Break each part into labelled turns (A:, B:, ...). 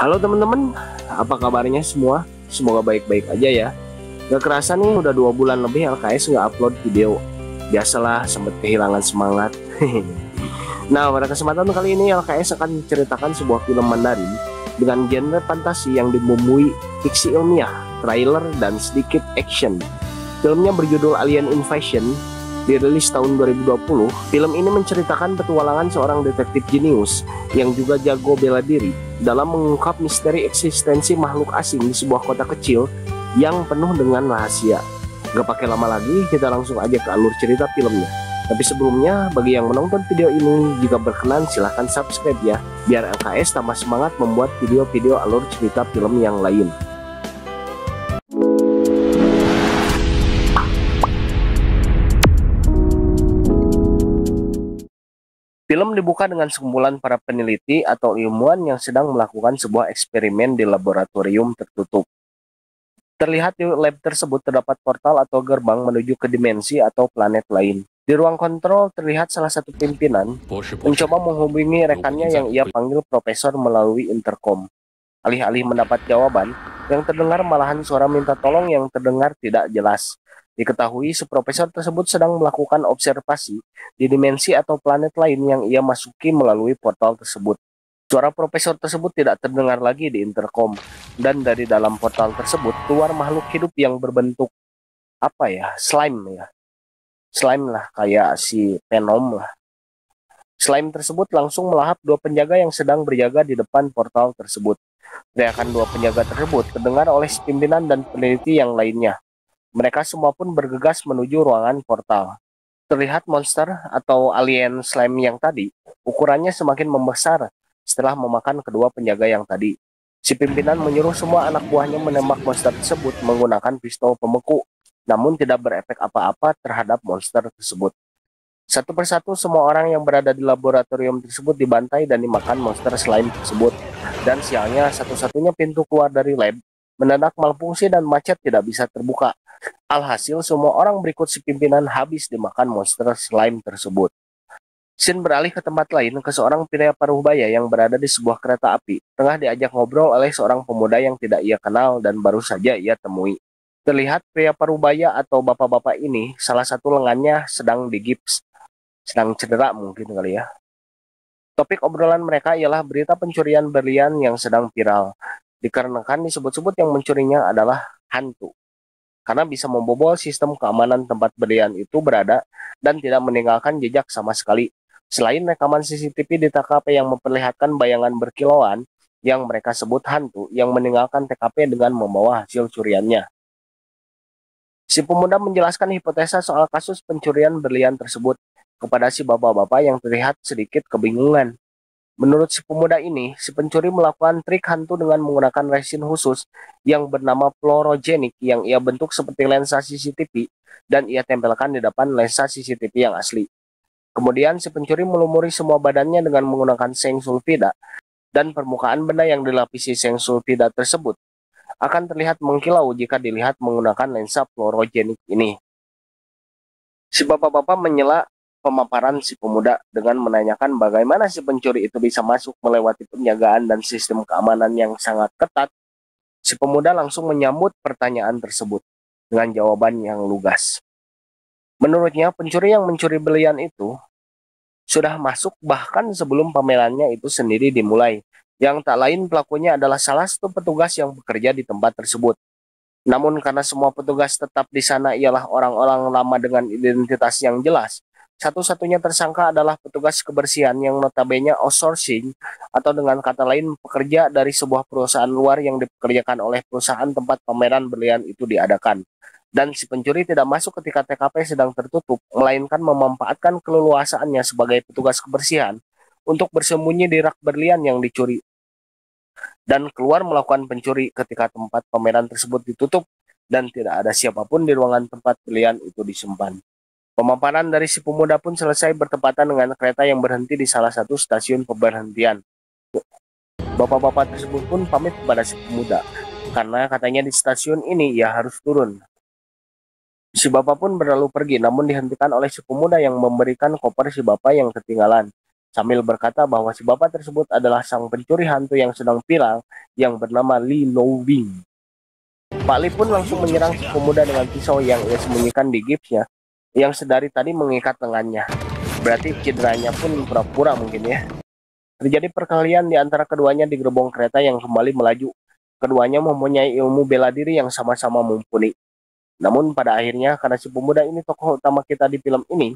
A: Halo teman-teman, apa kabarnya semua? Semoga baik-baik aja ya. Gak kerasa nih udah 2 bulan lebih LKS nggak upload video. Biasalah sempet kehilangan semangat. Nah, pada kesempatan kali ini LKS akan menceritakan sebuah film Mandarin dengan genre fantasi yang dibumbui fiksi ilmiah, trailer, dan sedikit action. Filmnya berjudul Alien Invasion, dirilis tahun 2020. Film ini menceritakan petualangan seorang detektif jenius yang juga jago bela diri dalam mengungkap misteri eksistensi makhluk asing di sebuah kota kecil yang penuh dengan rahasia. Gak pakai lama lagi, kita langsung aja ke alur cerita filmnya. Tapi sebelumnya, bagi yang menonton video ini, jika berkenan silahkan subscribe ya, biar LKS tambah semangat membuat video-video alur cerita film yang lain. Film dibuka dengan sekumpulan para peneliti atau ilmuwan yang sedang melakukan sebuah eksperimen di laboratorium tertutup. Terlihat di lab tersebut terdapat portal atau gerbang menuju ke dimensi atau planet lain. Di ruang kontrol terlihat salah satu pimpinan mencoba menghubungi rekannya yang ia panggil profesor melalui intercom. Alih-alih mendapat jawaban, yang terdengar malahan suara minta tolong yang terdengar tidak jelas. Diketahui si profesor tersebut sedang melakukan observasi di dimensi atau planet lain yang ia masuki melalui portal tersebut. Suara profesor tersebut tidak terdengar lagi di intercom, dan dari dalam portal tersebut keluar makhluk hidup yang berbentuk slime ya. Slime lah, kayak si Venom lah. Slime tersebut langsung melahap dua penjaga yang sedang berjaga di depan portal tersebut. Teriakan dua penjaga tersebut terdengar oleh pimpinan dan peneliti yang lainnya. Mereka semua pun bergegas menuju ruangan portal. Terlihat monster atau alien slime yang tadi, ukurannya semakin membesar setelah memakan kedua penjaga yang tadi. Si pimpinan menyuruh semua anak buahnya menembak monster tersebut menggunakan pistol pembeku, namun tidak berefek apa-apa terhadap monster tersebut. Satu persatu semua orang yang berada di laboratorium tersebut dibantai dan dimakan monster slime tersebut. Dan sialnya satu-satunya pintu keluar dari lab mendadak malfungsi dan macet tidak bisa terbuka. Alhasil semua orang berikut si pimpinan habis dimakan monster slime tersebut. Scene beralih ke tempat lain, ke seorang pria paruhbaya yang berada di sebuah kereta api. Tengah diajak ngobrol oleh seorang pemuda yang tidak ia kenal dan baru saja ia temui. Terlihat pria paruhbaya atau bapak-bapak ini, salah satu lengannya sedang digips. Sedang cedera mungkin kali ya. Topik obrolan mereka ialah berita pencurian berlian yang sedang viral. Dikarenakan disebut-sebut yang mencurinya adalah hantu. Karena bisa membobol sistem keamanan tempat berlian itu berada dan tidak meninggalkan jejak sama sekali. Selain rekaman CCTV di TKP yang memperlihatkan bayangan berkilauan yang mereka sebut hantu yang meninggalkan TKP dengan membawa hasil curiannya. Si pemuda menjelaskan hipotesa soal kasus pencurian berlian tersebut kepada si bapak-bapak yang terlihat sedikit kebingungan. Menurut si pemuda ini, si pencuri melakukan trik hantu dengan menggunakan resin khusus yang bernama fluorogenik yang ia bentuk seperti lensa CCTV dan ia tempelkan di depan lensa CCTV yang asli. Kemudian si pencuri melumuri semua badannya dengan menggunakan seng sulfida dan permukaan benda yang dilapisi seng sulfida tersebut akan terlihat mengkilau jika dilihat menggunakan lensa fluorogenik ini. Si bapak-bapak menyela pemaparan si pemuda dengan menanyakan bagaimana si pencuri itu bisa masuk melewati penjagaan dan sistem keamanan yang sangat ketat. Si pemuda langsung menyambut pertanyaan tersebut dengan jawaban yang lugas. Menurutnya, pencuri yang mencuri berlian itu sudah masuk bahkan sebelum pamerannya itu sendiri dimulai. Yang tak lain pelakunya adalah salah satu petugas yang bekerja di tempat tersebut. Namun karena semua petugas tetap di sana ialah orang-orang lama dengan identitas yang jelas, satu-satunya tersangka adalah petugas kebersihan yang notabene outsourcing atau dengan kata lain pekerja dari sebuah perusahaan luar yang dipekerjakan oleh perusahaan tempat pameran berlian itu diadakan. Dan si pencuri tidak masuk ketika TKP sedang tertutup, melainkan memanfaatkan keleluasaannya sebagai petugas kebersihan untuk bersembunyi di rak berlian yang dicuri. Dan keluar melakukan pencuri ketika tempat pameran tersebut ditutup dan tidak ada siapapun di ruangan tempat berlian itu disimpan. Pemaparan dari si pemuda pun selesai bertepatan dengan kereta yang berhenti di salah satu stasiun pemberhentian. Bapak-bapak tersebut pun pamit kepada si pemuda, karena katanya di stasiun ini ia harus turun. Si bapak pun berlalu pergi, namun dihentikan oleh si pemuda yang memberikan koper si bapak yang ketinggalan. sambil berkata bahwa si bapak tersebut adalah sang pencuri hantu yang sedang viral yang bernama Lee Loving. Pak Lee pun langsung menyerang si pemuda dengan pisau yang ia sembunyikan di gipsnya yang sedari tadi mengikat lengannya. Berarti cederanya pun pura-pura mungkin ya. Terjadi perkelahian di antara keduanya di gerbong kereta yang kembali melaju. Keduanya mempunyai ilmu bela diri yang sama-sama mumpuni. Namun pada akhirnya karena si pemuda ini tokoh utama kita di film ini,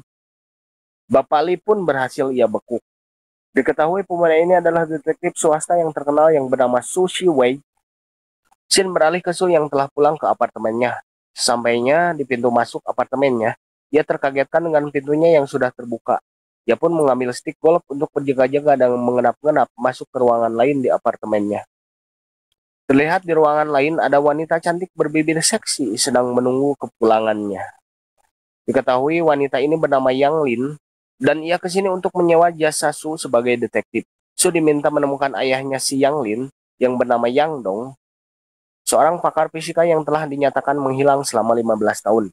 A: Bapak Lee pun berhasil ia bekuk. Diketahui pemuda ini adalah detektif swasta yang terkenal yang bernama Su Shiwei. Shin beralih ke Su yang telah pulang ke apartemennya. Sesampainya di pintu masuk apartemennya, ia terkagetkan dengan pintunya yang sudah terbuka. Ia pun mengambil stick golf untuk berjaga-jaga dan mengenap-ngenap masuk ke ruangan lain di apartemennya. Terlihat di ruangan lain ada wanita cantik berbibir seksi sedang menunggu kepulangannya. Diketahui wanita ini bernama Yang Lin dan ia kesini untuk menyewa jasa Su sebagai detektif. Su diminta menemukan ayahnya si Yang Lin yang bernama Yang Dong, seorang pakar fisika yang telah dinyatakan menghilang selama 15 tahun.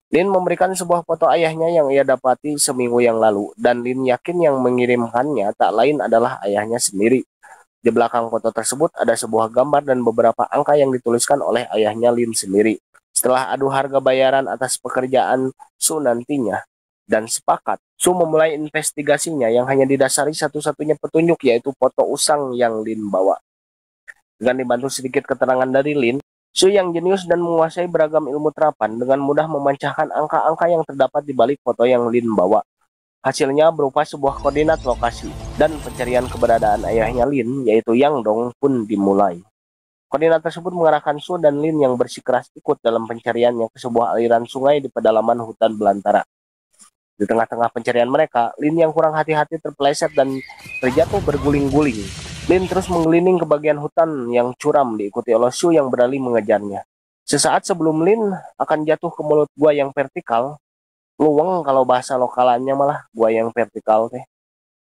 A: Lin memberikan sebuah foto ayahnya yang ia dapati seminggu yang lalu, dan Lin yakin yang mengirimkannya tak lain adalah ayahnya sendiri. Di belakang foto tersebut ada sebuah gambar dan beberapa angka yang dituliskan oleh ayahnya Lin sendiri. Setelah adu harga bayaran atas pekerjaan Su nantinya, dan sepakat, Su memulai investigasinya yang hanya didasari satu-satunya petunjuk yaitu foto usang yang Lin bawa. Dengan dibantu sedikit keterangan dari Lin, Su yang jenius dan menguasai beragam ilmu terapan dengan mudah memecahkan angka-angka yang terdapat di balik foto yang Lin bawa. Hasilnya berupa sebuah koordinat lokasi, dan pencarian keberadaan ayahnya Lin, yaitu Yang Dong, pun dimulai. Koordinat tersebut mengarahkan Su dan Lin yang bersikeras ikut dalam pencariannya ke sebuah aliran sungai di pedalaman hutan belantara. Di tengah-tengah pencarian mereka, Lin yang kurang hati-hati terpeleset dan terjatuh berguling-guling. Lin terus mengeliling ke bagian hutan yang curam diikuti oleh Su yang beralih mengejarnya. Sesaat sebelum Lin akan jatuh ke mulut gua yang vertikal, luweng kalau bahasa lokalannya malah gua yang vertikal teh.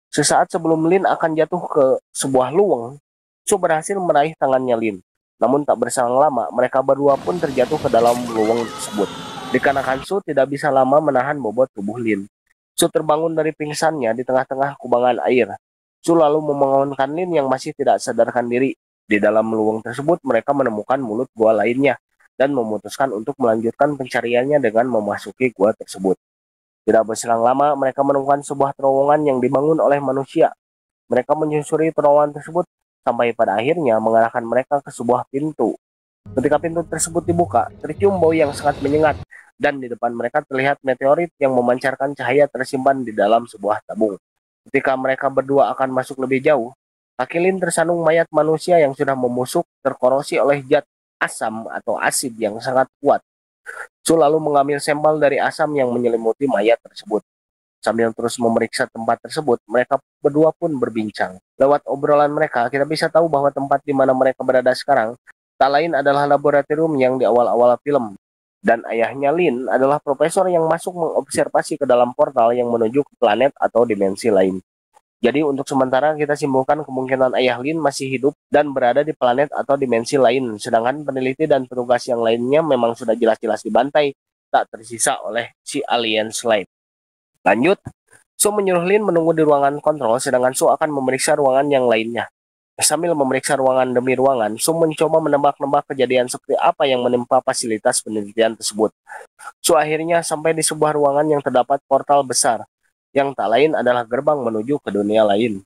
A: Sesaat sebelum Lin akan jatuh ke sebuah luweng, Su berhasil meraih tangannya Lin. Namun tak berselang lama, mereka berdua pun terjatuh ke dalam luweng tersebut. Dikarenakan Su tidak bisa lama menahan bobot tubuh Lin. Su terbangun dari pingsannya di tengah-tengah kubangan air. Su lalu membangunkan Lin yang masih tidak sadarkan diri. Di dalam luweng tersebut mereka menemukan mulut gua lainnya dan memutuskan untuk melanjutkan pencariannya dengan memasuki gua tersebut. Tidak berselang lama mereka menemukan sebuah terowongan yang dibangun oleh manusia. Mereka menyusuri terowongan tersebut sampai pada akhirnya mengarahkan mereka ke sebuah pintu. Ketika pintu tersebut dibuka, tercium bau yang sangat menyengat dan di depan mereka terlihat meteorit yang memancarkan cahaya tersimpan di dalam sebuah tabung. Ketika mereka berdua akan masuk lebih jauh, kaki Lin tersandung mayat manusia yang sudah membusuk terkorosi oleh zat asam atau asid yang sangat kuat. Su lalu mengambil sampel dari asam yang menyelimuti mayat tersebut. Sambil terus memeriksa tempat tersebut, mereka berdua pun berbincang. Lewat obrolan mereka, kita bisa tahu bahwa tempat di mana mereka berada sekarang tak lain adalah laboratorium yang di awal-awal film. Dan ayahnya Lin adalah profesor yang masuk mengobservasi ke dalam portal yang menuju ke planet atau dimensi lain. Jadi untuk sementara kita simpulkan kemungkinan ayah Lin masih hidup dan berada di planet atau dimensi lain. Sedangkan peneliti dan petugas yang lainnya memang sudah jelas-jelas dibantai, tak tersisa oleh si alien slave. Lanjut, Su menyuruh Lin menunggu di ruangan kontrol, sedangkan Su akan memeriksa ruangan yang lainnya. Sambil memeriksa ruangan demi ruangan, Su mencoba menebak-nebak kejadian seperti apa yang menimpa fasilitas penelitian tersebut. Su akhirnya sampai di sebuah ruangan yang terdapat portal besar, yang tak lain adalah gerbang menuju ke dunia lain.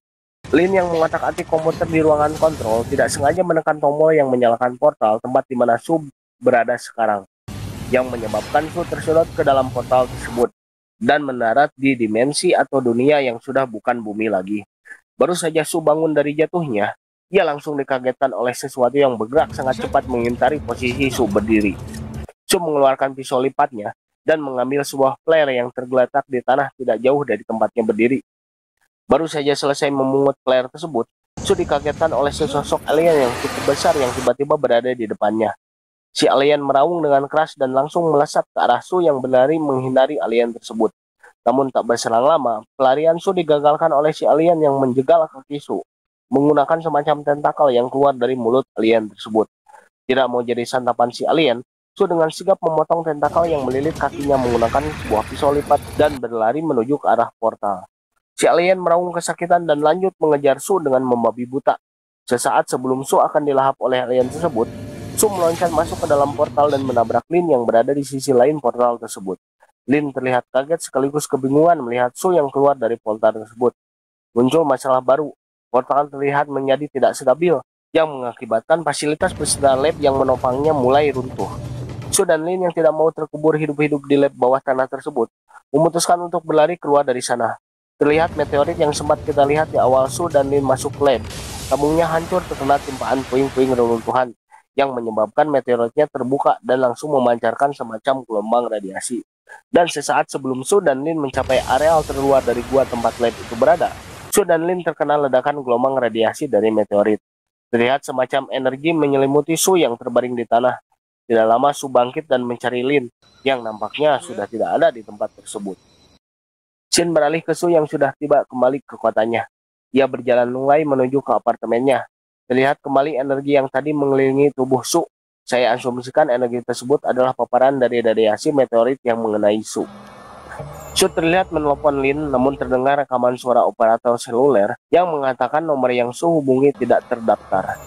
A: Lin yang mengotak-atik komputer di ruangan kontrol tidak sengaja menekan tombol yang menyalakan portal tempat di mana Su berada sekarang, yang menyebabkan Su tersedot ke dalam portal tersebut dan mendarat di dimensi atau dunia yang sudah bukan bumi lagi. Baru saja Su bangun dari jatuhnya, ia langsung dikagetkan oleh sesuatu yang bergerak sangat cepat mengintari posisi Su berdiri. Su mengeluarkan pisau lipatnya dan mengambil sebuah flare yang tergeletak di tanah tidak jauh dari tempatnya berdiri. Baru saja selesai memungut flare tersebut, Su dikagetkan oleh sesosok alien yang cukup besar yang tiba-tiba berada di depannya. Si alien meraung dengan keras dan langsung melesat ke arah Su yang berlari menghindari alien tersebut. Namun tak berselang lama, pelarian Su digagalkan oleh si alien yang menjegal kaki Su, menggunakan semacam tentakel yang keluar dari mulut alien tersebut. Tidak mau jadi santapan si alien, Su dengan sigap memotong tentakel yang melilit kakinya menggunakan sebuah pisau lipat dan berlari menuju ke arah portal. Si alien meraung kesakitan dan lanjut mengejar Su dengan membabi buta. Sesaat sebelum Su akan dilahap oleh alien tersebut, Su meloncat masuk ke dalam portal dan menabrak Lin yang berada di sisi lain portal tersebut. Lin terlihat kaget sekaligus kebingungan melihat Su yang keluar dari portal tersebut. Muncul masalah baru. Portal terlihat menjadi tidak stabil, yang mengakibatkan fasilitas peserta lab yang menopangnya mulai runtuh. Su dan Lin yang tidak mau terkubur hidup-hidup di lab bawah tanah tersebut, memutuskan untuk berlari keluar dari sana. Terlihat meteorit yang sempat kita lihat di awal Su dan Lin masuk lab. Tabungnya hancur terkena timpaan puing-puing reruntuhan, yang menyebabkan meteoritnya terbuka dan langsung memancarkan semacam gelombang radiasi. Dan sesaat sebelum Su dan Lin mencapai areal terluar dari gua tempat lab itu berada, Su dan Lin terkena ledakan gelombang radiasi dari meteorit. Terlihat semacam energi menyelimuti Su yang terbaring di tanah. Tidak lama Su bangkit dan mencari Lin, yang nampaknya sudah tidak ada di tempat tersebut. Shin beralih ke Su yang sudah tiba kembali ke kotanya. Ia berjalan lunglai menuju ke apartemennya. Terlihat kembali energi yang tadi mengelilingi tubuh Su. Saya asumsikan energi tersebut adalah paparan dari radiasi meteorit yang mengenai Su. Su terlihat menelpon Lin, namun terdengar rekaman suara operator seluler yang mengatakan nomor yang Su hubungi tidak terdaftar.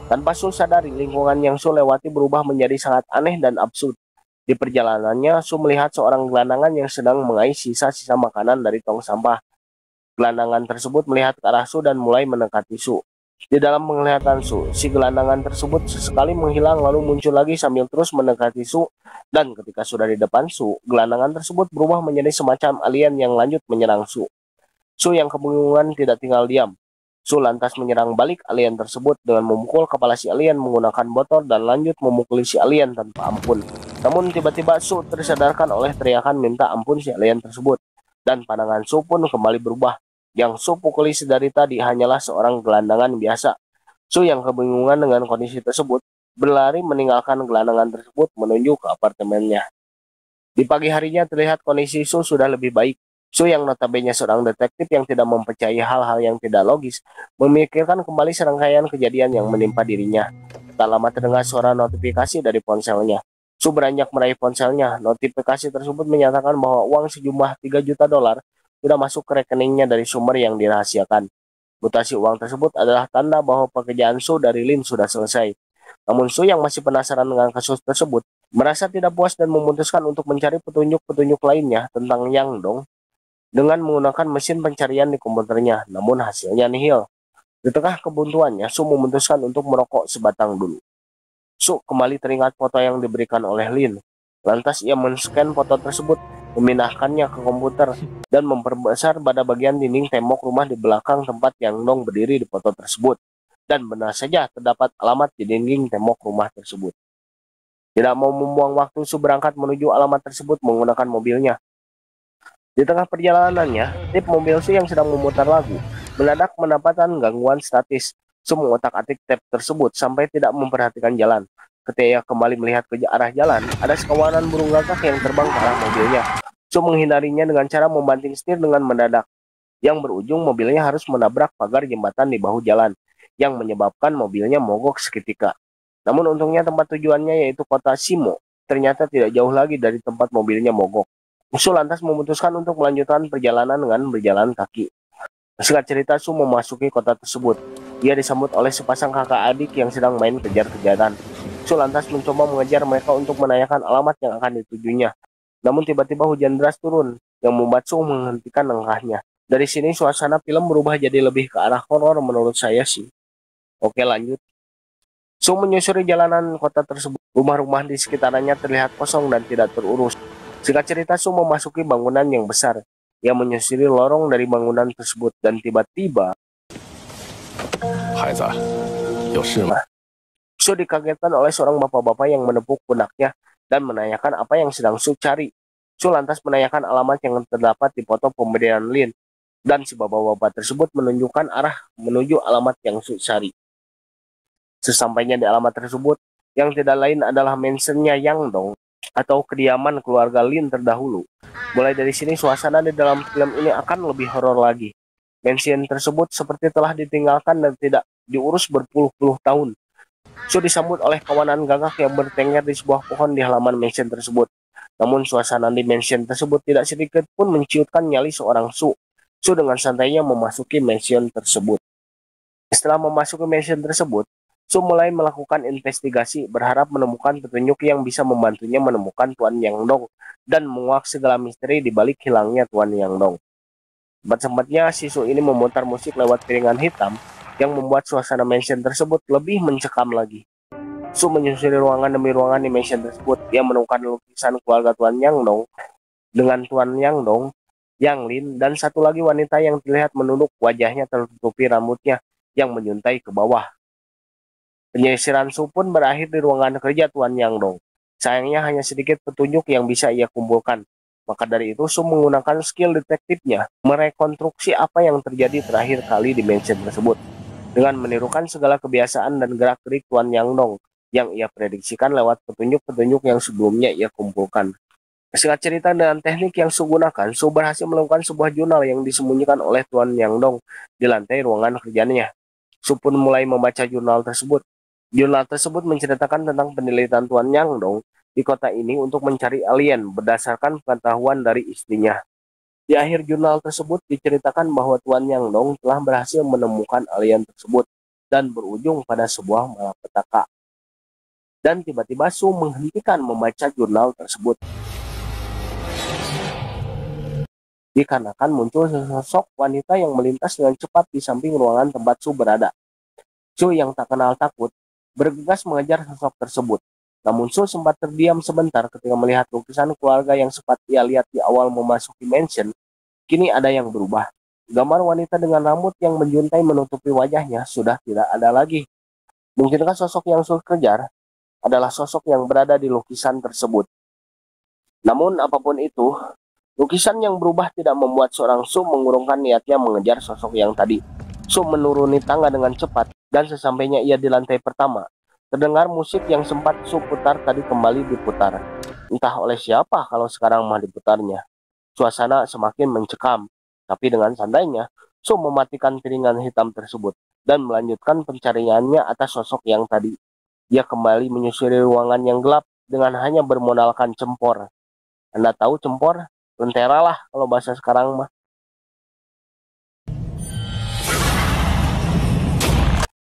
A: Tanpa Su sadari, lingkungan yang Su lewati berubah menjadi sangat aneh dan absurd. Di perjalanannya, Su melihat seorang gelandangan yang sedang mengais sisa-sisa makanan dari tong sampah. Gelandangan tersebut melihat ke arah Su dan mulai mendekati Su. Di dalam penglihatan Su, si gelandangan tersebut sesekali menghilang lalu muncul lagi sambil terus mendekati Su. Dan ketika sudah di depan Su, gelandangan tersebut berubah menjadi semacam alien yang lanjut menyerang Su. Su yang kebingungan tidak tinggal diam. Su lantas menyerang balik alien tersebut dengan memukul kepala si alien menggunakan botol dan lanjut memukuli si alien tanpa ampun. Namun tiba-tiba Su tersadarkan oleh teriakan minta ampun si alien tersebut. Dan pandangan Su pun kembali berubah. Yang Su pukuli sedari tadi hanyalah seorang gelandangan biasa. Su yang kebingungan dengan kondisi tersebut berlari meninggalkan gelandangan tersebut menuju ke apartemennya. Di pagi harinya terlihat kondisi Su sudah lebih baik. Su yang notabene seorang detektif yang tidak mempercayai hal-hal yang tidak logis, memikirkan kembali serangkaian kejadian yang menimpa dirinya. Tak lama terdengar suara notifikasi dari ponselnya. Su beranjak meraih ponselnya. Notifikasi tersebut menyatakan bahwa uang sejumlah 3 juta dolar sudah masuk ke rekeningnya dari sumber yang dirahasiakan. Mutasi uang tersebut adalah tanda bahwa pekerjaan Su dari Lin sudah selesai. Namun Su yang masih penasaran dengan kasus tersebut, merasa tidak puas dan memutuskan untuk mencari petunjuk-petunjuk lainnya tentang Yang Dong dengan menggunakan mesin pencarian di komputernya, namun hasilnya nihil. Di tengah kebuntuannya, Su memutuskan untuk merokok sebatang dulu. Su kembali teringat foto yang diberikan oleh Lin. Lantas ia men-scan foto tersebut, memindahkannya ke komputer, dan memperbesar pada bagian dinding tembok rumah di belakang tempat Yang Dong berdiri di foto tersebut. Dan benar saja terdapat alamat di dinding tembok rumah tersebut. Tidak mau membuang waktu, Su berangkat menuju alamat tersebut menggunakan mobilnya. Di tengah perjalanannya, tip mobil Su yang sedang memutar lagu mendadak mendapatkan gangguan statis. Su mengotak-atik tab tersebut sampai tidak memperhatikan jalan. Ketika ia kembali melihat ke arah jalan, ada sekawanan burung gagak yang terbang ke arah mobilnya. Su menghindarinya dengan cara membanting setir dengan mendadak, yang berujung mobilnya harus menabrak pagar jembatan di bahu jalan, yang menyebabkan mobilnya mogok seketika. Namun untungnya tempat tujuannya yaitu kota Simo ternyata tidak jauh lagi dari tempat mobilnya mogok. Su lantas memutuskan untuk melanjutkan perjalanan dengan berjalan kaki. Singkat cerita, Su memasuki kota tersebut. Ia disambut oleh sepasang kakak adik yang sedang main kejar-kejaran. Su lantas mencoba mengejar mereka untuk menanyakan alamat yang akan ditujunya. Namun tiba-tiba hujan deras turun, yang membuat Su menghentikan langkahnya. Dari sini suasana film berubah jadi lebih ke arah horor menurut saya sih. Oke, lanjut. Su menyusuri jalanan kota tersebut. Rumah-rumah di sekitarnya terlihat kosong dan tidak terurus. Singkat cerita, Su memasuki bangunan yang besar. Ia menyusuri lorong dari bangunan tersebut dan tiba-tiba Su dikagetkan oleh seorang bapak-bapak yang menepuk pundaknya dan menanyakan apa yang sedang Su cari. Su lantas menanyakan alamat yang terdapat di foto pemberian Lin, dan si bapak-bapak tersebut menunjukkan arah menuju alamat yang Su cari. Sesampainya di alamat tersebut, yang tidak lain adalah mansionnya Yang Dong atau kediaman keluarga Lin terdahulu. Mulai dari sini suasana di dalam film ini akan lebih horor lagi. Mansion tersebut seperti telah ditinggalkan dan tidak diurus berpuluh-puluh tahun. Su disambut oleh kawanan gagak yang bertengger di sebuah pohon di halaman mansion tersebut. Namun suasana di mansion tersebut tidak sedikit pun menciutkan nyali seorang Su. Su dengan santainya memasuki mansion tersebut. Setelah memasuki mansion tersebut, Su mulai melakukan investigasi berharap menemukan petunjuk yang bisa membantunya menemukan Tuan Yang Dong dan menguak segala misteri di balik hilangnya Tuan Yang Dong. Sempat-sempatnya si Su ini memutar musik lewat piringan hitam yang membuat suasana mansion tersebut lebih mencekam lagi. Su menyusuri ruangan demi ruangan di mansion tersebut. Dia menemukan lukisan keluarga Tuan Yang Dong dengan Tuan Yang Dong, Yang Lin, dan satu lagi wanita yang terlihat menunduk, wajahnya tertutupi rambutnya yang menyuntai ke bawah. Penyisiran Su pun berakhir di ruangan kerja Tuan Yang Dong. Sayangnya hanya sedikit petunjuk yang bisa ia kumpulkan. Maka dari itu Su menggunakan skill detektifnya merekonstruksi apa yang terjadi terakhir kali di mansion tersebut dengan menirukan segala kebiasaan dan gerak-gerik Tuan Yang Dong yang ia prediksikan lewat petunjuk-petunjuk yang sebelumnya ia kumpulkan. Singkat cerita, dengan teknik yang Su gunakan, Su berhasil menemukan sebuah jurnal yang disembunyikan oleh Tuan Yang Dong di lantai ruangan kerjanya. Su pun mulai membaca jurnal tersebut. Jurnal tersebut menceritakan tentang penelitian Tuan Yang Dong di kota ini untuk mencari alien berdasarkan pengetahuan dari istrinya. Di akhir jurnal tersebut diceritakan bahwa Tuan Yang Dong telah berhasil menemukan alien tersebut dan berujung pada sebuah malapetaka. Dan tiba-tiba Su menghentikan membaca jurnal tersebut dikarenakan muncul sosok wanita yang melintas dengan cepat di samping ruangan tempat Su berada. Su yang tak kenal takut bergegas mengejar sosok tersebut. Namun Su sempat terdiam sebentar ketika melihat lukisan keluarga yang sempat ia lihat di awal memasuki mansion. Kini ada yang berubah. Gambar wanita dengan rambut yang menjuntai menutupi wajahnya sudah tidak ada lagi. Mungkinkah sosok yang Su kejar adalah sosok yang berada di lukisan tersebut? Namun apapun itu, lukisan yang berubah tidak membuat seorang Su mengurungkan niatnya mengejar sosok yang tadi. Su menuruni tangga dengan cepat dan sesampainya ia di lantai pertama, terdengar musik yang sempat Su putar tadi kembali diputar. Entah oleh siapa kalau sekarang mah diputarnya. Suasana semakin mencekam, tapi dengan santainya, Su mematikan piringan hitam tersebut dan melanjutkan pencariannya atas sosok yang tadi. Dia kembali menyusuri ruangan yang gelap dengan hanya bermodalkan cempor. Anda tahu cempor? Lentera lah kalau bahasa sekarang mah.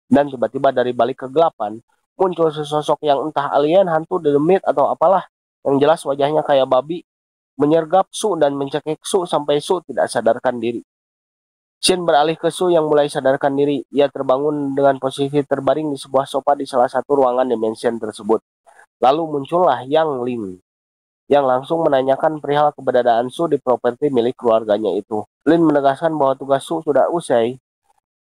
A: Dan tiba-tiba dari balik kegelapan, muncul sesosok yang entah alien, hantu, demit, atau apalah. Yang jelas wajahnya kayak babi, menyergap Su dan mencekik Su sampai Su tidak sadarkan diri. Shin beralih ke Su yang mulai sadarkan diri. Ia terbangun dengan posisi terbaring di sebuah sofa di salah satu ruangan di mansion tersebut. Lalu muncullah Yang Lin, yang langsung menanyakan perihal keberadaan Su di properti milik keluarganya itu. Lin menegaskan bahwa tugas Su sudah usai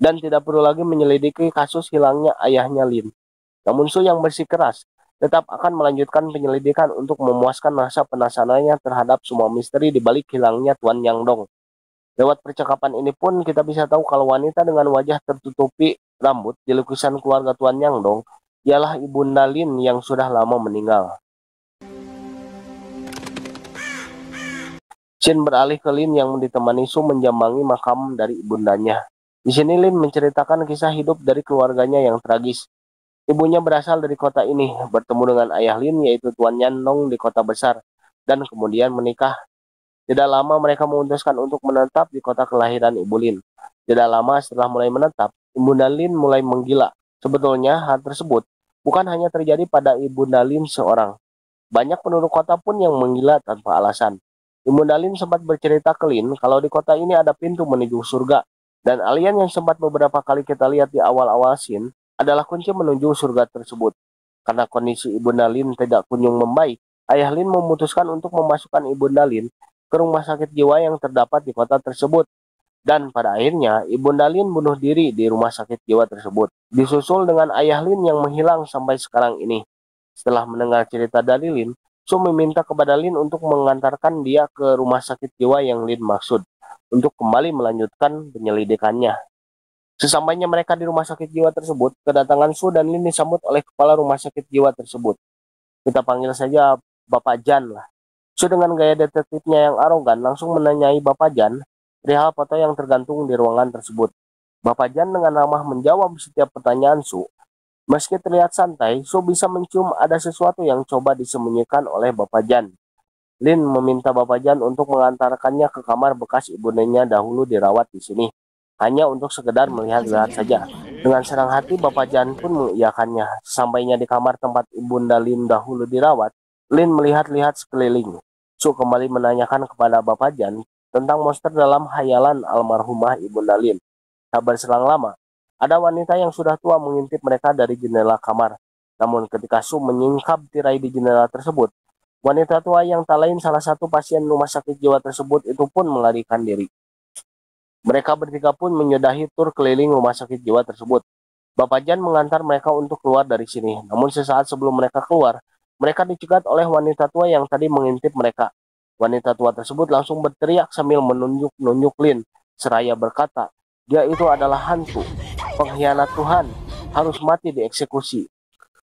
A: dan tidak perlu lagi menyelidiki kasus hilangnya ayahnya Lin. Namun Su yang bersikeras tetap akan melanjutkan penyelidikan untuk memuaskan rasa penasarannya terhadap semua misteri di balik hilangnya Tuan Yang Dong. Lewat percakapan ini pun kita bisa tahu kalau wanita dengan wajah tertutupi rambut di lukisan keluarga Tuan Yang Dong ialah Ibunda Lin yang sudah lama meninggal. Shin beralih ke Lin yang ditemani Su menjambangi makam dari ibundanya. Di sini Lin menceritakan kisah hidup dari keluarganya yang tragis. Ibunya berasal dari kota ini, bertemu dengan ayah Lin yaitu Tuan Yan Nong di kota besar, dan kemudian menikah. Tidak lama mereka memutuskan untuk menetap di kota kelahiran Ibu Lin. Tidak lama setelah mulai menetap, Ibunda Lin mulai menggila. Sebetulnya hal tersebut bukan hanya terjadi pada Ibunda Lin seorang. Banyak penduduk kota pun yang menggila tanpa alasan. Ibunda Lin sempat bercerita ke Lin kalau di kota ini ada pintu menuju surga. Dan alien yang sempat beberapa kali kita lihat di awal-awal scene adalah kunci menuju surga tersebut. Karena kondisi Ibunda Lin tidak kunjung membaik, ayah Lin memutuskan untuk memasukkan Ibunda Lin ke rumah sakit jiwa yang terdapat di kota tersebut. Dan pada akhirnya, Ibunda Lin bunuh diri di rumah sakit jiwa tersebut. Disusul dengan ayah Lin yang menghilang sampai sekarang ini. Setelah mendengar cerita dari Lin, Su meminta kepada Lin untuk mengantarkan dia ke rumah sakit jiwa yang Lin maksud, untuk kembali melanjutkan penyelidikannya. Sesampainya mereka di rumah sakit jiwa tersebut, kedatangan Su dan Lin disambut oleh kepala rumah sakit jiwa tersebut. Kita panggil saja Bapak Jan lah. Su dengan gaya detektifnya yang arogan langsung menanyai Bapak Jan perihal foto yang tergantung di ruangan tersebut. Bapak Jan dengan ramah menjawab setiap pertanyaan Su. Meski terlihat santai, Su bisa mencium ada sesuatu yang coba disembunyikan oleh Bapak Jan. Lin meminta Bapak Jan untuk mengantarkannya ke kamar bekas ibundanya dahulu dirawat di sini, hanya untuk sekedar melihat-lihat saja. Dengan senang hati Bapak Jan pun mengiyakannya. Sampainya di kamar tempat Ibunda Lin dahulu dirawat, Lin melihat-lihat sekeliling. Su kembali menanyakan kepada Bapak Jan tentang monster dalam hayalan almarhumah Ibunda Lin. Tak berselang lama, ada wanita yang sudah tua mengintip mereka dari jendela kamar. Namun ketika Su menyingkap tirai di jendela tersebut, wanita tua yang tak lain salah satu pasien rumah sakit jiwa tersebut itu pun melarikan diri. Mereka bertiga pun menyudahi tur keliling rumah sakit jiwa tersebut. Bapak Jan mengantar mereka untuk keluar dari sini. Namun sesaat sebelum mereka keluar, mereka dicegat oleh wanita tua yang tadi mengintip mereka. Wanita tua tersebut langsung berteriak sambil menunjuk-nunjuk Lin, seraya berkata, dia itu adalah hantu, pengkhianat Tuhan, harus mati dieksekusi.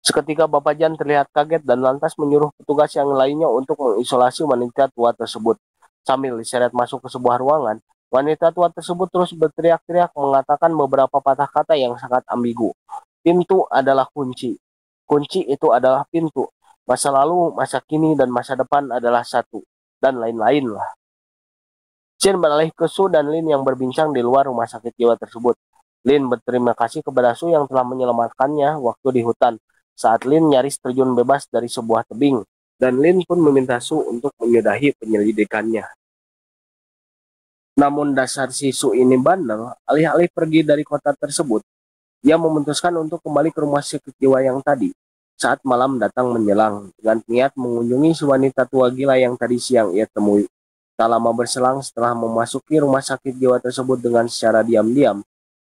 A: Seketika Bapak Jan terlihat kaget dan lantas menyuruh petugas yang lainnya untuk mengisolasi wanita tua tersebut. Sambil diseret masuk ke sebuah ruangan, wanita tua tersebut terus berteriak-teriak mengatakan beberapa patah kata yang sangat ambigu. Pintu adalah kunci. Kunci itu adalah pintu. Masa lalu, masa kini, dan masa depan adalah satu. Dan lain-lain lah. Shin beralih ke Su dan Lin yang berbincang di luar rumah sakit jiwa tersebut. Lin berterima kasih kepada Su yang telah menyelamatkannya waktu di hutan saat Lin nyaris terjun bebas dari sebuah tebing, dan Lin pun meminta Su untuk menyudahi penyelidikannya. Namun dasar si Su ini bandel, alih-alih pergi dari kota tersebut, ia memutuskan untuk kembali ke rumah sakit jiwa yang tadi. Saat malam datang menjelang, dengan niat mengunjungi si wanita tua gila yang tadi siang ia temui. Tak lama berselang setelah memasuki rumah sakit jiwa tersebut dengan secara diam-diam,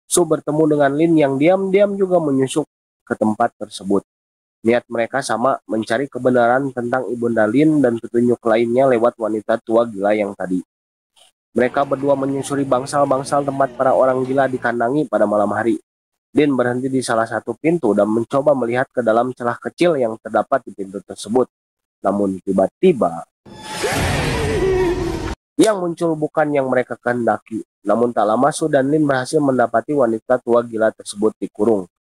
A: Su bertemu dengan Lin yang diam-diam juga menyusup ke tempat tersebut. Niat mereka sama, mencari kebenaran tentang Ibunda Lin dan petunjuk lainnya lewat wanita tua gila yang tadi. Mereka berdua menyusuri bangsal-bangsal tempat para orang gila dikandangi pada malam hari. Lin berhenti di salah satu pintu dan mencoba melihat ke dalam celah kecil yang terdapat di pintu tersebut. Namun tiba-tiba, yang muncul bukan yang mereka kehendaki. Namun tak lama Su dan Lin berhasil mendapati wanita tua gila tersebut dikurung.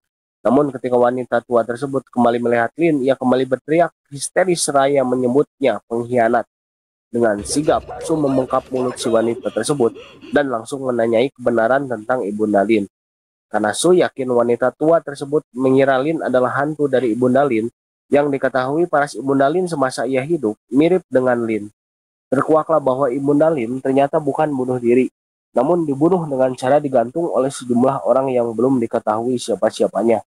A: Namun ketika wanita tua tersebut kembali melihat Lin, ia kembali berteriak histeris seraya menyebutnya pengkhianat. Dengan sigap, Su membengkap mulut si wanita tersebut dan langsung menanyai kebenaran tentang Ibunda Lin. Karena Su yakin wanita tua tersebut mengira Lin adalah hantu dari Ibunda Lin yang diketahui paras Ibunda Lin semasa ia hidup mirip dengan Lin. Terkuaklah bahwa Ibunda Lin ternyata bukan bunuh diri, namun dibunuh dengan cara digantung oleh sejumlah orang yang belum diketahui siapa-siapanya.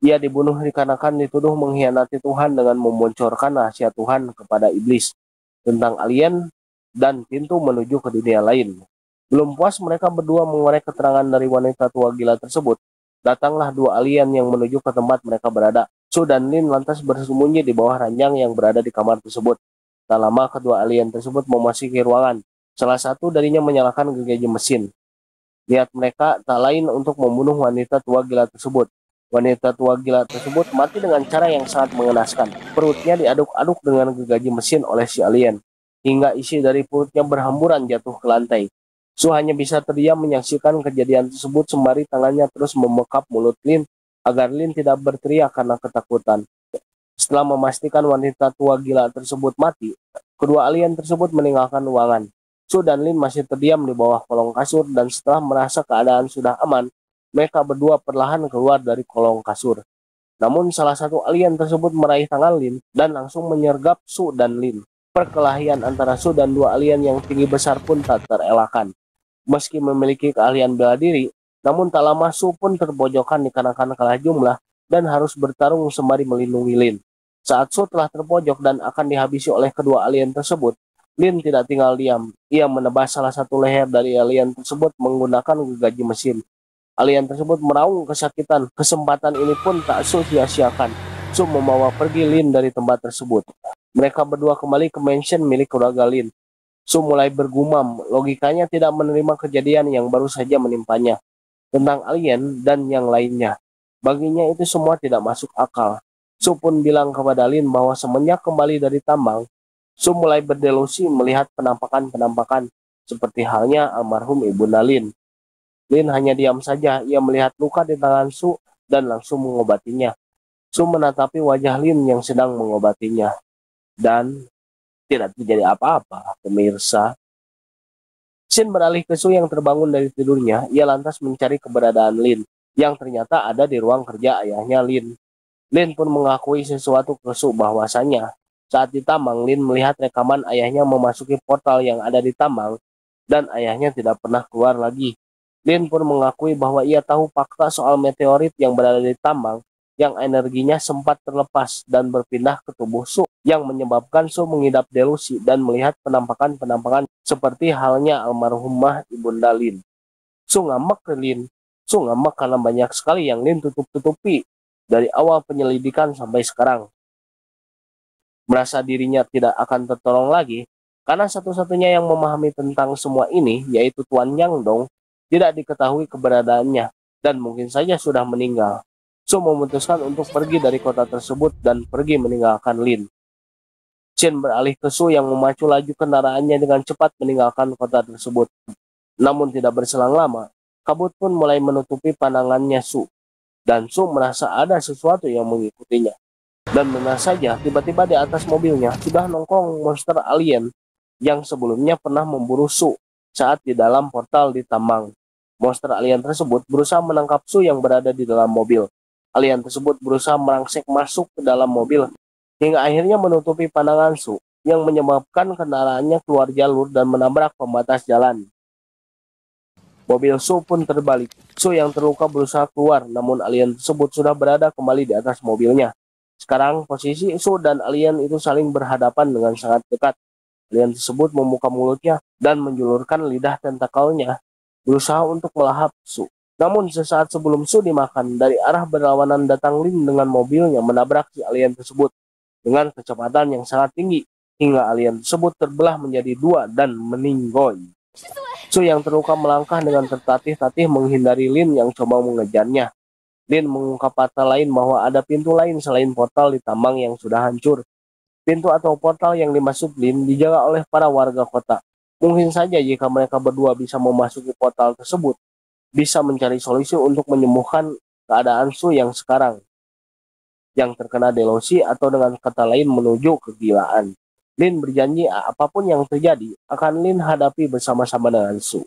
A: Ia dibunuh dikarenakan dituduh mengkhianati Tuhan dengan memboncorkan rahasia Tuhan kepada iblis tentang alien dan pintu menuju ke dunia lain. Belum puas mereka berdua mengorek keterangan dari wanita tua gila tersebut, datanglah dua alien yang menuju ke tempat mereka berada. Su dan Lin lantas bersembunyi di bawah ranjang yang berada di kamar tersebut. Tak lama kedua alien tersebut memasuki ruangan. Salah satu darinya menyalakan gergaji mesin. Niat mereka tak lain untuk membunuh wanita tua gila tersebut. Wanita tua gila tersebut mati dengan cara yang sangat mengenaskan. Perutnya diaduk-aduk dengan gergaji mesin oleh si alien, hingga isi dari perutnya berhamburan jatuh ke lantai. Su hanya bisa terdiam menyaksikan kejadian tersebut sembari tangannya terus membekap mulut Lin agar Lin tidak berteriak karena ketakutan. Setelah memastikan wanita tua gila tersebut mati, kedua alien tersebut meninggalkan ruangan. Su dan Lin masih terdiam di bawah kolong kasur dan setelah merasa keadaan sudah aman, mereka berdua perlahan keluar dari kolong kasur. Namun salah satu alien tersebut meraih tangan Lin dan langsung menyergap Su dan Lin. Perkelahian antara Su dan dua alien yang tinggi besar pun tak terelakkan. Meski memiliki keahlian bela diri, namun tak lama Su pun terpojokan dikarenakan kalah jumlah dan harus bertarung sembari melindungi Lin. Saat Su telah terpojok dan akan dihabisi oleh kedua alien tersebut, Lin tidak tinggal diam. Ia menebas salah satu leher dari alien tersebut menggunakan gergaji mesin. Alien tersebut meraung kesakitan. Kesempatan ini pun tak Su sia-siakan. Su membawa pergi Lin dari tempat tersebut. Mereka berdua kembali ke mansion milik keluarga Lin. Su mulai bergumam, logikanya tidak menerima kejadian yang baru saja menimpanya tentang alien dan yang lainnya. Baginya itu semua tidak masuk akal. Su pun bilang kepada Lin bahwa semenjak kembali dari tambang, Su mulai berdelusi melihat penampakan-penampakan seperti halnya almarhum Ibunda Lin. Lin hanya diam saja, ia melihat luka di tangan Su dan langsung mengobatinya. Su menatapi wajah Lin yang sedang mengobatinya. Dan Tidak terjadi apa-apa, pemirsa. Shin beralih ke Su yang terbangun dari tidurnya. Ia lantas mencari keberadaan Lin, yang ternyata ada di ruang kerja ayahnya Lin. Lin pun mengakui sesuatu ke Su bahwasanya saat di Tamang, Lin melihat rekaman ayahnya memasuki portal yang ada di Tamang dan ayahnya tidak pernah keluar lagi. Lin pun mengakui bahwa ia tahu fakta soal meteorit yang berada di Tamang yang energinya sempat terlepas dan berpindah ke tubuh Su yang menyebabkan Su mengidap delusi dan melihat penampakan-penampakan seperti halnya almarhumah Ibunda Lin. Su ngambek ke Lin. Su ngambek karena banyak sekali yang Lin tutup-tutupi dari awal penyelidikan sampai sekarang. Merasa dirinya tidak akan tertolong lagi, karena satu-satunya yang memahami tentang semua ini, yaitu Tuan Yang Dong, tidak diketahui keberadaannya, dan mungkin saja sudah meninggal. Su memutuskan untuk pergi dari kota tersebut dan pergi meninggalkan Lin. Chen beralih ke Su yang memacu laju kendaraannya dengan cepat meninggalkan kota tersebut. Namun tidak berselang lama, kabut pun mulai menutupi pandangannya Su, dan Su merasa ada sesuatu yang mengikutinya. Dan benar saja, tiba-tiba di atas mobilnya sudah nongkrong monster alien yang sebelumnya pernah memburu Su saat di dalam portal di Tamang. Monster alien tersebut berusaha menangkap Su yang berada di dalam mobil. Alien tersebut berusaha merangsek masuk ke dalam mobil hingga akhirnya menutupi pandangan Su yang menyebabkan kendaraannya keluar jalur dan menabrak pembatas jalan. Mobil Su pun terbalik. Su yang terluka berusaha keluar, namun alien tersebut sudah berada kembali di atas mobilnya. Sekarang posisi Su dan alien itu saling berhadapan dengan sangat dekat. Alien tersebut membuka mulutnya dan menjulurkan lidah tentakelnya, berusaha untuk melahap Su. Namun sesaat sebelum Su dimakan, dari arah berlawanan datang Lin dengan mobilnya menabrak si alien tersebut dengan kecepatan yang sangat tinggi, hingga alien tersebut terbelah menjadi dua dan meninggoy. Su yang terluka melangkah dengan tertatih-tatih menghindari Lin yang coba mengejarnya. Lin mengungkap kata lain bahwa ada pintu lain selain portal di tambang yang sudah hancur. Pintu atau portal yang dimaksud Lin dijaga oleh para warga kota. Mungkin saja jika mereka berdua bisa memasuki portal tersebut, bisa mencari solusi untuk menyembuhkan keadaan Su yang sekarang, yang terkena delusi atau dengan kata lain menuju kegilaan. Lin berjanji apapun yang terjadi akan Lin hadapi bersama-sama dengan Su.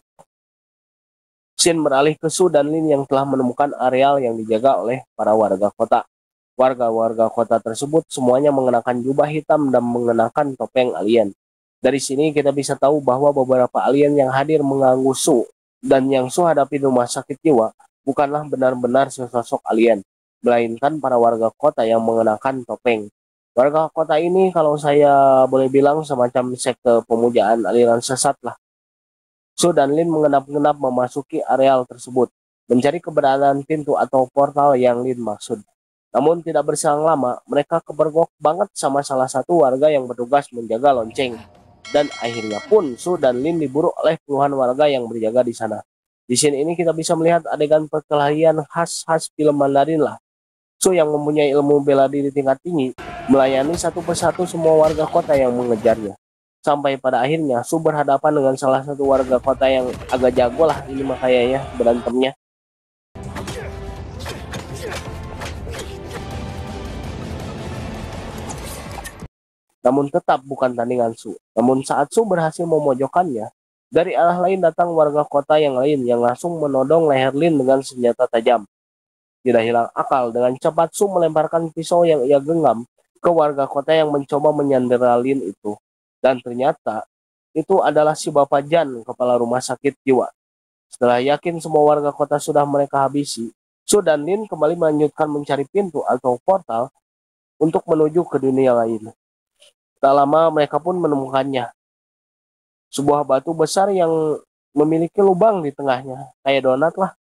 A: Shin beralih ke Su dan Lin yang telah menemukan areal yang dijaga oleh para warga kota. Warga-warga kota tersebut semuanya mengenakan jubah hitam dan mengenakan topeng alien. Dari sini kita bisa tahu bahwa beberapa alien yang hadir mengganggu Su dan yang Su hadapi di rumah sakit jiwa bukanlah benar-benar sesosok alien, melainkan para warga kota yang mengenakan topeng. Warga kota ini kalau saya boleh bilang semacam sekte pemujaan aliran sesat lah. Su dan Lin mengenap-genap memasuki areal tersebut, mencari keberadaan pintu atau portal yang Lin maksud. Namun tidak berselang lama, mereka kepergok banget sama salah satu warga yang bertugas menjaga lonceng. Dan akhirnya pun Su dan Lin diburu oleh puluhan warga yang berjaga di sana. Di sini ini kita bisa melihat adegan perkelahian khas-khas film Mandarin lah. Su yang mempunyai ilmu bela diri tingkat tinggi melayani satu persatu semua warga kota yang mengejarnya. Sampai pada akhirnya Su berhadapan dengan salah satu warga kota yang agak jago lah ini mah kayaknya berantemnya. Namun tetap bukan tandingan Su. Namun saat Su berhasil memojokkannya, dari arah lain datang warga kota yang lain yang langsung menodong leher Lin dengan senjata tajam. Tidak hilang akal, dengan cepat Su melemparkan pisau yang ia genggam ke warga kota yang mencoba menyandera Lin itu. Dan ternyata itu adalah si Bapak Jan, kepala rumah sakit jiwa. Setelah yakin semua warga kota sudah mereka habisi, Su dan Lin kembali melanjutkan mencari pintu atau portal untuk menuju ke dunia lain. Tak lama mereka pun menemukannya. Sebuah batu besar yang memiliki lubang di tengahnya, kayak donat lah.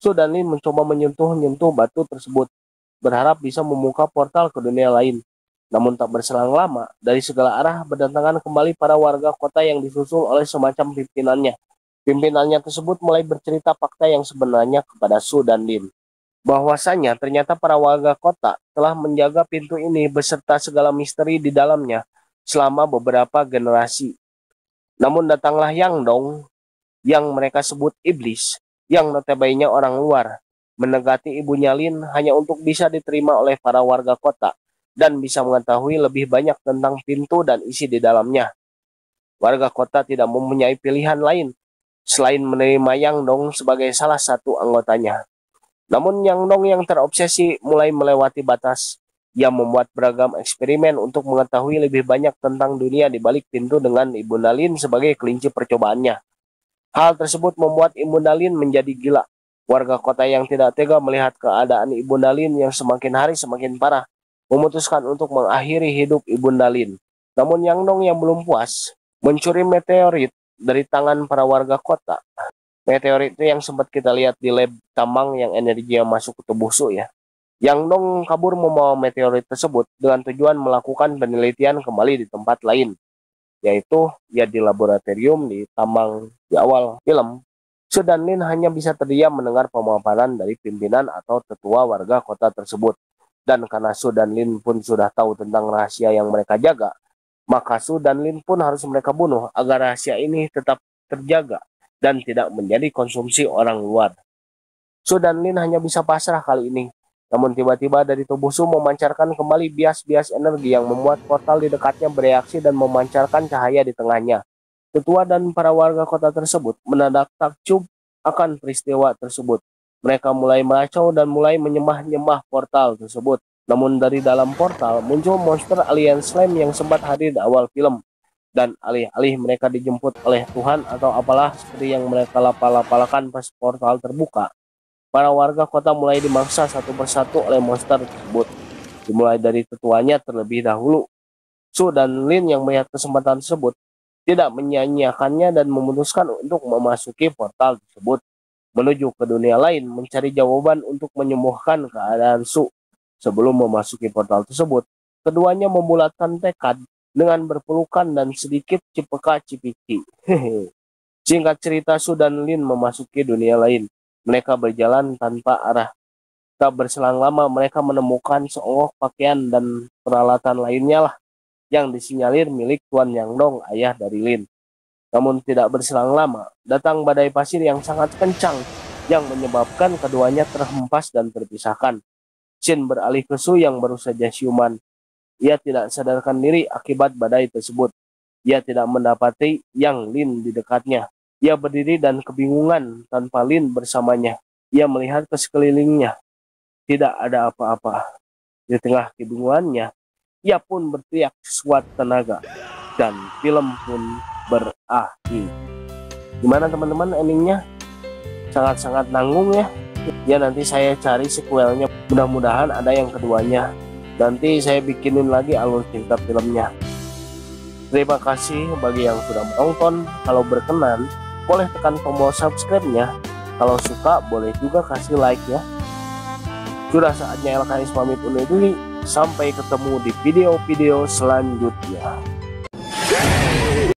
A: Su dan Lin mencoba menyentuh-nyentuh batu tersebut, berharap bisa membuka portal ke dunia lain. Namun tak berselang lama, dari segala arah berdatangan kembali para warga kota yang disusul oleh semacam pimpinannya. Pimpinannya tersebut mulai bercerita fakta yang sebenarnya kepada Su dan Lin. Bahwasanya ternyata para warga kota telah menjaga pintu ini beserta segala misteri di dalamnya selama beberapa generasi. Namun datanglah Yang Dong, yang mereka sebut iblis, yang notabene orang luar, mendekati ibunya Lin hanya untuk bisa diterima oleh para warga kota dan bisa mengetahui lebih banyak tentang pintu dan isi di dalamnya. Warga kota tidak mempunyai pilihan lain selain menerima Yang Dong sebagai salah satu anggotanya. Namun Yang Dong yang terobsesi mulai melewati batas. Ia membuat beragam eksperimen untuk mengetahui lebih banyak tentang dunia di balik pintu dengan Ibunda Lin sebagai kelinci percobaannya. Hal tersebut membuat Ibunda Lin menjadi gila. Warga kota yang tidak tega melihat keadaan Ibunda Lin yang semakin hari semakin parah, memutuskan untuk mengakhiri hidup Ibunda Lin. Namun Yang Dong yang belum puas, mencuri meteorit dari tangan para warga kota. Meteorit itu yang sempat kita lihat di lab tambang yang energinya masuk ke tubuh Su ya. Yang Dong kabur membawa meteorit tersebut dengan tujuan melakukan penelitian kembali di tempat lain, yaitu ya di laboratorium di tambang di awal film. Su dan Lin hanya bisa terdiam mendengar pemaparan dari pimpinan atau tetua warga kota tersebut. Dan karena Su dan Lin pun sudah tahu tentang rahasia yang mereka jaga, maka Su dan Lin pun harus mereka bunuh agar rahasia ini tetap terjaga dan tidak menjadi konsumsi orang luar. Su dan Lin hanya bisa pasrah kali ini. Namun tiba-tiba dari tubuh Su memancarkan kembali bias-bias energi yang membuat portal di dekatnya bereaksi dan memancarkan cahaya di tengahnya. Tetua dan para warga kota tersebut mendadak takjub akan peristiwa tersebut. Mereka mulai meracau dan mulai menyembah-nyembah portal tersebut. Namun dari dalam portal muncul monster alien slime yang sempat hadir di awal film. Dan alih-alih mereka dijemput oleh Tuhan atau apalah seperti yang mereka lapal-lapalkan pas portal terbuka, para warga kota mulai dimangsa satu persatu oleh monster tersebut. Dimulai dari tetuanya terlebih dahulu. Su dan Lin yang melihat kesempatan tersebut tidak menyia-nyiakannya dan memutuskan untuk memasuki portal tersebut menuju ke dunia lain mencari jawaban untuk menyembuhkan keadaan Su. Sebelum memasuki portal tersebut, keduanya membulatkan tekad dengan berpelukan dan sedikit cipeka-cipiki. Singkat cerita, Su dan Lin memasuki dunia lain. Mereka berjalan tanpa arah. Tak berselang lama mereka menemukan seonggok pakaian dan peralatan lainnya lah yang disinyalir milik Tuan Yang Dong, ayah dari Lin. Namun tidak berselang lama, datang badai pasir yang sangat kencang yang menyebabkan keduanya terhempas dan terpisahkan. Shin beralih ke Su yang baru saja siuman. Ia tidak sadarkan diri akibat badai tersebut. Ia tidak mendapati Yang Lin di dekatnya. Ia berdiri dan kebingungan tanpa Lin bersamanya. Ia melihat ke sekelilingnya. Tidak ada apa-apa. Di tengah kebingungannya, ia pun berteriak sekuat tenaga. Dan film pun berakhir. Gimana teman-teman endingnya? Sangat-sangat nanggung ya. Ya nanti saya cari sequelnya. Mudah-mudahan ada yang keduanya. Nanti saya bikinin lagi alur cerita filmnya. Terima kasih bagi yang sudah menonton. Kalau berkenan, boleh tekan tombol subscribe-nya. Kalau suka, boleh juga kasih like ya. Sudah saatnya LKS pamit undur diri. Sampai ketemu di video-video selanjutnya.